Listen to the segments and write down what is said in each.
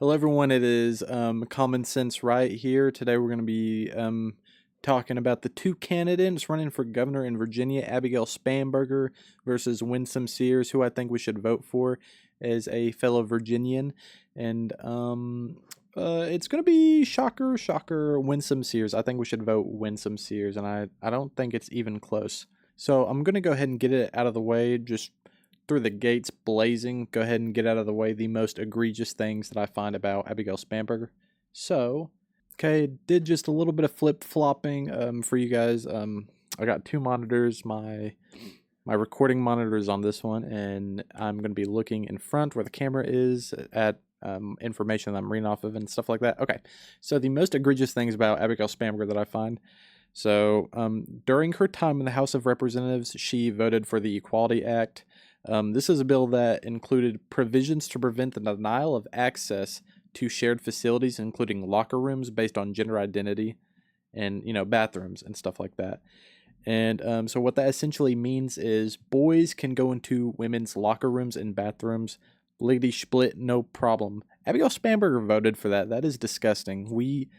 Hello, everyone. It is Common Sense right here. Today, we're going to be talking about the two candidates running for governor in Virginia, Abigail Spanberger versus Winsome Sears, who I think we should vote for as a fellow Virginian. And it's going to be shocker, Winsome Sears. I think we should vote Winsome Sears, and I don't think it's even close. So I'm going to go ahead and get it out of the way, just through the gates blazing, go ahead and get out of the way the most egregious things that I find about Abigail Spanberger. So, okay, did just a little bit of flip-flopping for you guys. I got two monitors. My recording monitor is on this one, and I'm going to be looking in front where the camera is at information that I'm reading off of and stuff like that. Okay, so the most egregious things about Abigail Spanberger that I find. So, during her time in the House of Representatives, she voted for the Equality Act. This is a bill that included provisions to prevent the denial of access to shared facilities, including locker rooms based on gender identity and, bathrooms and stuff like that. And so what that essentially means is boys can go into women's locker rooms and bathrooms, lickety split, no problem. Abigail Spanberger voted for that. That is disgusting. We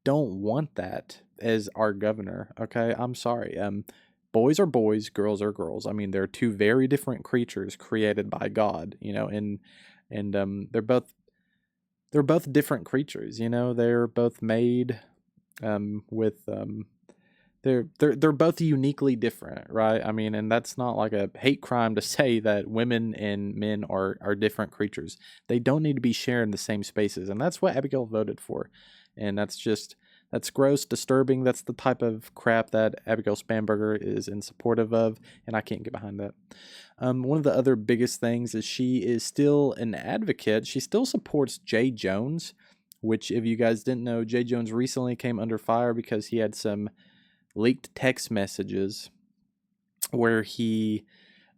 don't want that as our governor. Okay, I'm sorry. Boys are boys, girls are girls. I mean, they're two very different creatures created by God, and they're both different creatures. They're both made with they're both uniquely different, right? I mean, and that's not like a hate crime to say that women and men are different creatures. They don't need to be sharing the same spaces, and that's what Abigail voted for, and that's gross, disturbing. That's the type of crap that Abigail Spanberger is in supportive of, and I can't get behind that. One of the other biggest things is she is still an advocate. She still supports Jay Jones, which, if you guys didn't know, Jay Jones recently came under fire because he had some leaked text messages where he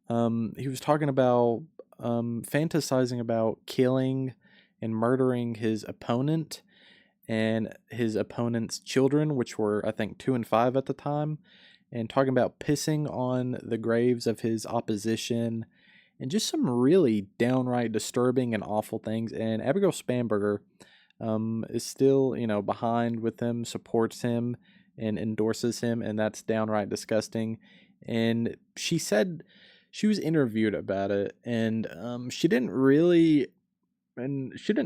was talking about fantasizing about killing and murdering his opponent and his opponent's children, which were, I think, 2 and 5 at the time, and talking about pissing on the graves of his opposition, and just some really downright disturbing and awful things. And Abigail Spanberger is still, behind with him, supports him, and endorses him, and that's downright disgusting. And she said she was interviewed about it, and she didn't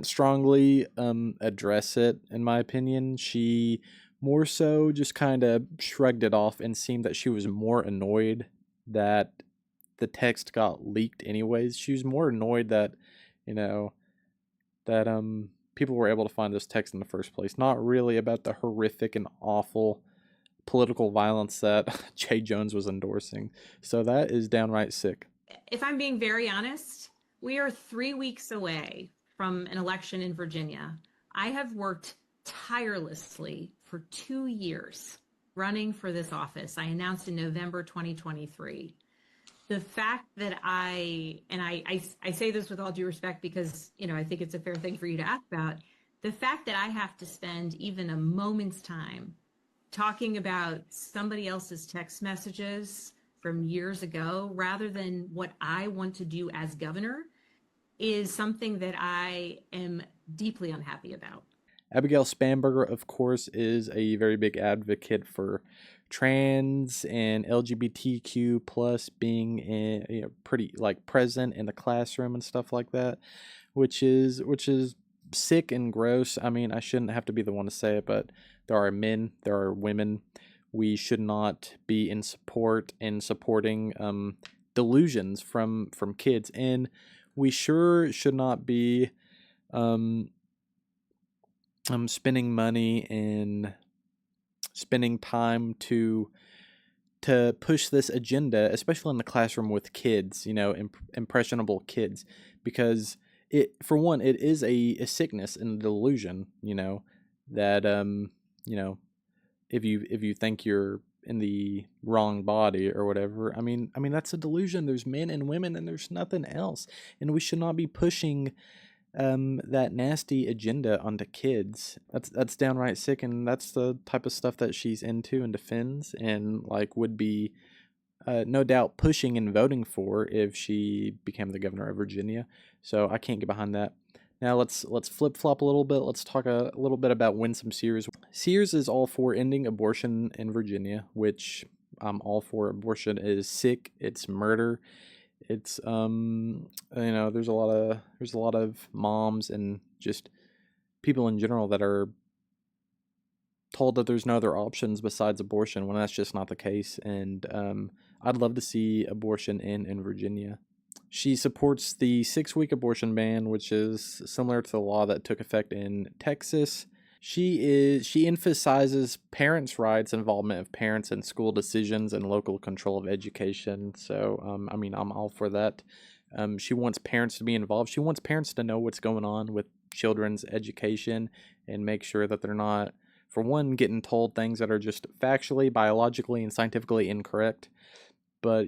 strongly address it, in my opinion. She more so just kind of shrugged it off and seemed that she was more annoyed that the text got leaked anyways. She was more annoyed that, that people were able to find this text in the first place, not really about the horrific and awful political violence that Jay Jones was endorsing. So that is downright sick. If I'm being very honest, we are 3 weeks away from an election in Virginia. I have worked tirelessly for 2 years running for this office. I announced in November 2023. The fact that I say this with all due respect because, I think it's a fair thing for you to ask about. The fact that I have to spend even a moment's time talking about somebody else's text messages from years ago rather than what I want to do as governor is something that I am deeply unhappy about. Abigail Spanberger, of course, is a very big advocate for trans and LGBTQ plus being pretty present in the classroom and stuff like that, which is sick and gross. I mean, I shouldn't have to be the one to say it, but there are men, there are women. We should not be in supporting delusions from kids, and we sure should not be spending money and spending time to push this agenda, especially in the classroom with kids, impressionable kids, because for one, it is a sickness and a delusion, that if you think you're in the wrong body or whatever. I mean that's a delusion. There's men and women and there's nothing else, and we should not be pushing that nasty agenda onto kids. That's downright sick, and that's the type of stuff that she's into and defends, and would be no doubt pushing and voting for if she became the governor of Virginia. So I can't get behind that. Now let's flip flop a little bit. Let's talk a little bit about Winsome Sears. Sears is all for ending abortion in Virginia, which I'm all for. Abortion is sick. It's murder. It's there's a lot of moms and just people in general that are told that there's no other options besides abortion when that's just not the case. And I'd love to see abortion in Virginia. She supports the 6-week abortion ban, which is similar to the law that took effect in Texas. She emphasizes parents' rights, involvement of parents in school decisions, and local control of education. So I'm all for that. She wants parents to be involved. She wants parents to know what's going on with children's education and make sure that they're not, for one, getting told things that are just factually, biologically, and scientifically incorrect. But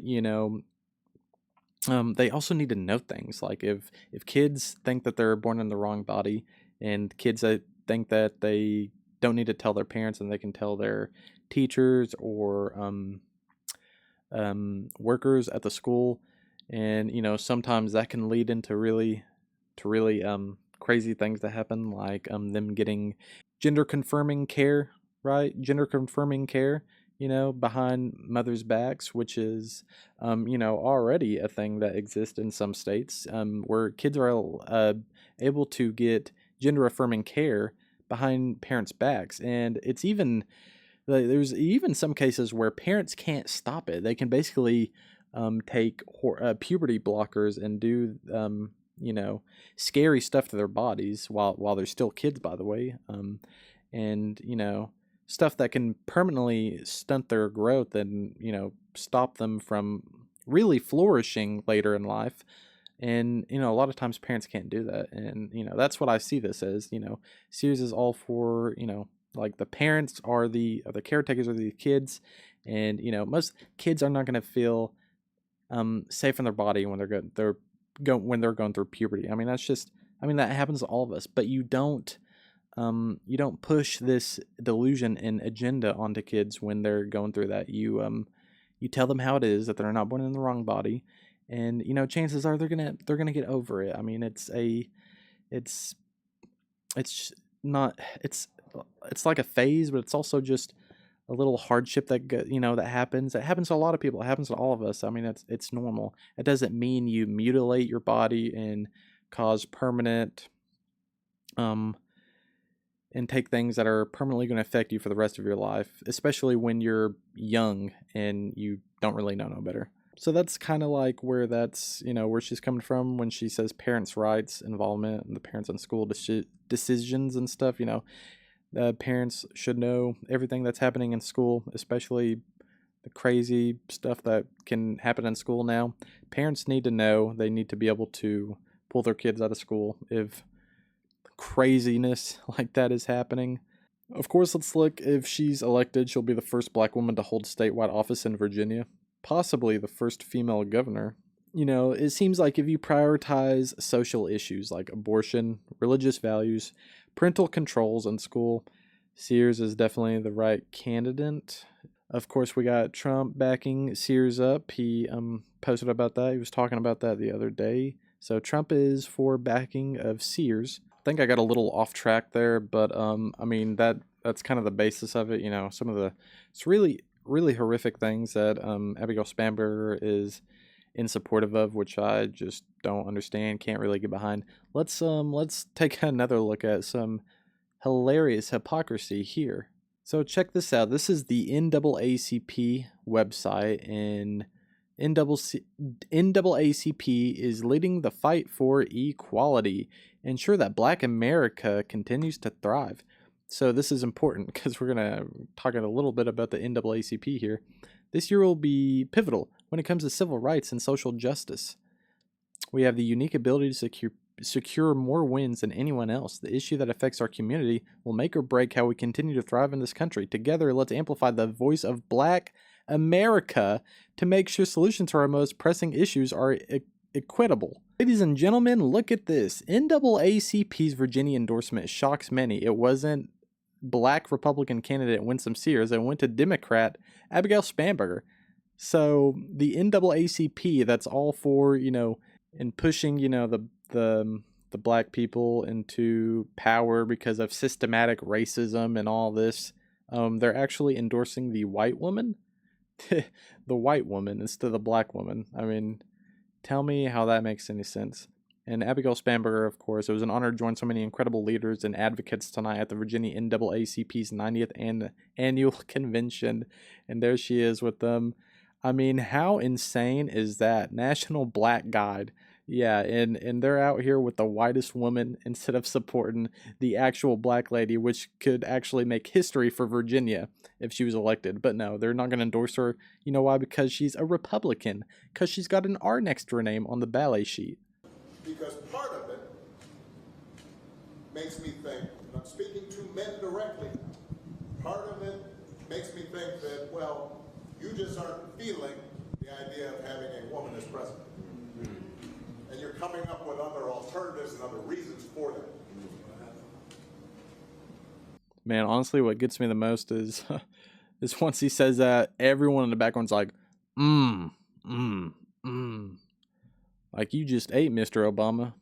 they also need to know things like if kids think that they're born in the wrong body, and kids that think that they don't need to tell their parents and they can tell their teachers or workers at the school, and sometimes that can lead into really crazy things that happen, like them getting gender confirming care, right? Gender confirming care, behind mothers' backs, which is, already a thing that exists in some states, where kids are able to get gender affirming care behind parents' backs. And there's even some cases where parents can't stop it. They can basically take puberty blockers and do, scary stuff to their bodies while they're still kids, by the way. And, stuff that can permanently stunt their growth and stop them from really flourishing later in life. And a lot of times parents can't do that, and that's what I see this as. Sears is all for, like, the parents are the caretakers of the kids, and most kids are not going to feel safe in their body when when they're going through puberty. That happens to all of us, but you don't push this delusion and agenda onto kids when they're going through that. You tell them how it is, that they're not born in the wrong body, and chances are they're gonna get over it. It's like a phase, but it's also just a little hardship that happens. It happens to a lot of people. It happens to all of us. It's normal. It doesn't mean you mutilate your body and cause permanent and take things that are permanently going to affect you for the rest of your life, especially when you're young and you don't really know no better. So that's kind of like where where she's coming from when she says parents' rights, involvement, and the parents in school decisions and stuff. Parents should know everything that's happening in school, especially the crazy stuff that can happen in school now. Parents need to know. They need to be able to pull their kids out of school if craziness like that is happening. Of course, let's look. If she's elected, she'll be the first black woman to hold statewide office in Virginia, possibly the first female governor. It seems like if you prioritize social issues like abortion, religious values, parental controls in school, Sears is definitely the right candidate. Of course, we got Trump backing Sears up. He posted about that. He was talking about that the other day. So Trump is for backing of Sears. I think I got a little off track there, but that's kind of the basis of it. It's really really horrific things that Abigail Spanberger is in supportive of, which I just don't understand, can't really get behind. Let's take another look at some hilarious hypocrisy here. So check this out. This is the NAACP website, and NAACP is leading the fight for equality, ensure that Black America continues to thrive. So this is important because we're going to talk a little bit about the NAACP here. This year will be pivotal when it comes to civil rights and social justice. We have the unique ability to secure more wins than anyone else. The issue that affects our community will make or break how we continue to thrive in this country. Together, let's amplify the voice of Black America to make sure solutions to our most pressing issues are equitable. Ladies and gentlemen, look at this. NAACP's Virginia endorsement shocks many. It wasn't Black Republican candidate Winsome Sears. It went to Democrat Abigail Spanberger. So the NAACP, that's all for, and pushing, the the black people into power because of systematic racism and all this. They're actually endorsing the white woman, the white woman instead of the black woman. I mean, tell me how that makes any sense. And Abigail Spanberger, of course, it was an honor to join so many incredible leaders and advocates tonight at the Virginia NAACP's 90th annual convention. And there she is with them. I mean, how insane is that? National Black Guide. Yeah, and they're out here with the whitest woman instead of supporting the actual black lady, which could actually make history for Virginia if she was elected. But no, they're not going to endorse her. You know why? Because she's a Republican. Because she's got an R next to her name on the ballet sheet. Because part of it makes me think, and I'm speaking to men directly, part of it makes me think that, well, you just aren't feeling the idea of having a woman as president. And you're coming up with other alternatives and other reasons for that. Man, honestly, what gets me the most is is once he says that, everyone in the background's like, mmm. Like, you just ate, Mr. Obama.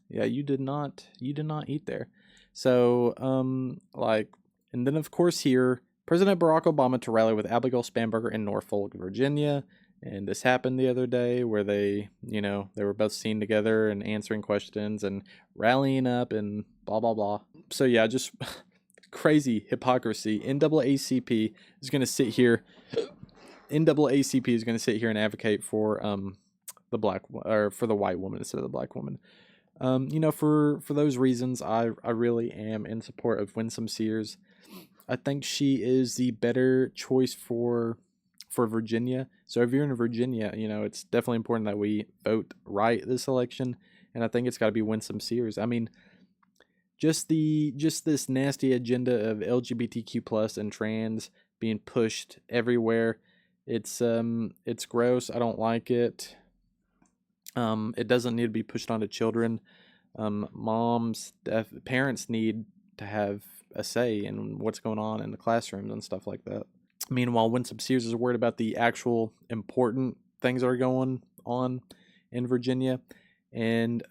Yeah, you did not eat there. So, and then of course here, President Barack Obama to rally with Abigail Spanberger in Norfolk, Virginia. And this happened the other day where they were both seen together and answering questions and rallying up and blah, blah, blah. So yeah, just crazy hypocrisy. NAACP is going to sit here and advocate for the for the white woman instead of the black woman. For those reasons, I really am in support of Winsome Sears. I think she is the better choice for Virginia. So if you're in Virginia, it's definitely important that we vote right this election, and I think it's got to be Winsome Sears. I mean, just this nasty agenda of LGBTQ plus and trans being pushed everywhere. It's gross. I don't like it. It doesn't need to be pushed onto children. Parents need to have a say in what's going on in the classrooms and stuff like that. Meanwhile, Winsome Sears is worried about the actual important things that are going on in Virginia, and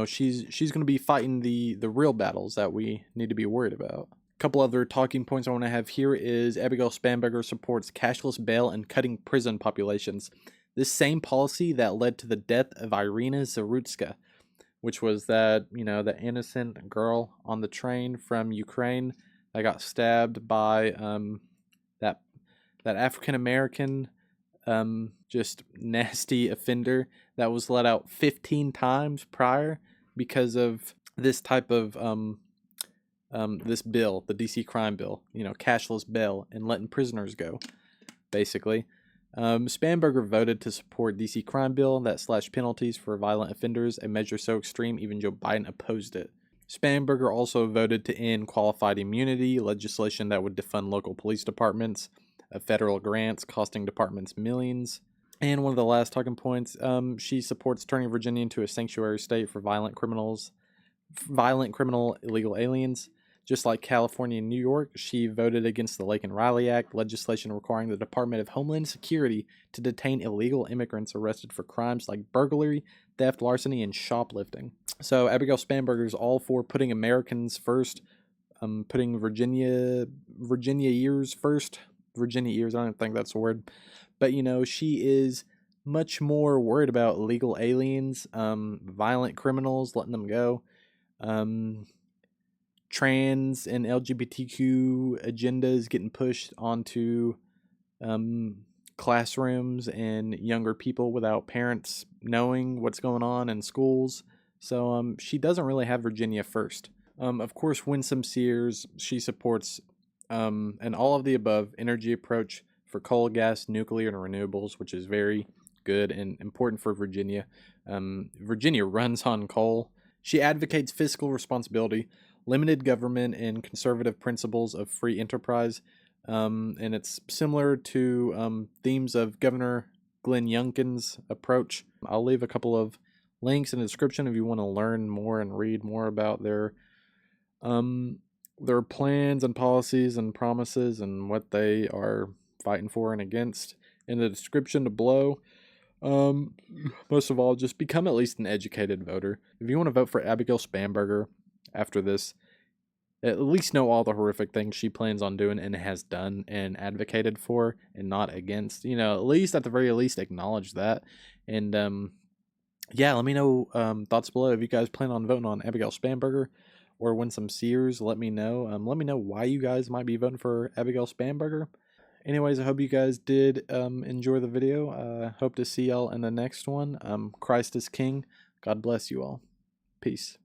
she's going to be fighting the real battles that we need to be worried about. A couple other talking points I want to have here is Abigail Spanberger supports cashless bail and cutting prison populations. This same policy that led to the death of Irina Zarutska, which was that innocent girl on the train from Ukraine that got stabbed by that African American just nasty offender that was let out 15 times prior because of this type of this bill, the DC crime bill, cashless bail and letting prisoners go, basically. Spanberger voted to support DC crime bill that slashed penalties for violent offenders, a measure so extreme even Joe Biden opposed it. Spanberger also voted to end qualified immunity, legislation that would defund local police departments of federal grants costing departments millions. And one of the last talking points, she supports turning Virginia into a sanctuary state for violent criminal illegal aliens. Just like California and New York, she voted against the Laken Riley Act, legislation requiring the Department of Homeland Security to detain illegal immigrants arrested for crimes like burglary, theft, larceny, and shoplifting. So Abigail Spanberger is all for putting Americans first, putting Virginia ears first. Virginia ears, I don't think that's a word. But, she is much more worried about illegal aliens, violent criminals, letting them go. Trans and LGBTQ agendas getting pushed onto classrooms and younger people without parents knowing what's going on in schools. So she doesn't really have Virginia first. Of course, Winsome Sears, she supports an all of the above energy approach for coal, gas, nuclear, and renewables, which is very good and important for Virginia. Virginia runs on coal. She advocates fiscal responsibility, limited government, and conservative principles of free enterprise. And it's similar to themes of Governor Glenn Youngkin's approach. I'll leave a couple of links in the description if you want to learn more and read more about their plans and policies and promises and what they are fighting for and against in the description below. Most of all, just become at least an educated voter. If you want to vote for Abigail Spanberger after this, at least know all the horrific things she plans on doing and has done and advocated for and not against. At least at the very least acknowledge that. And yeah, let me know thoughts below. If you guys plan on voting on Abigail Spanberger or Winsome Sears, let me know. Let me know why you guys might be voting for Abigail Spanberger. Anyways, I hope you guys did enjoy the video. Hope to see y'all in the next one. Christ is King. God bless you all. Peace.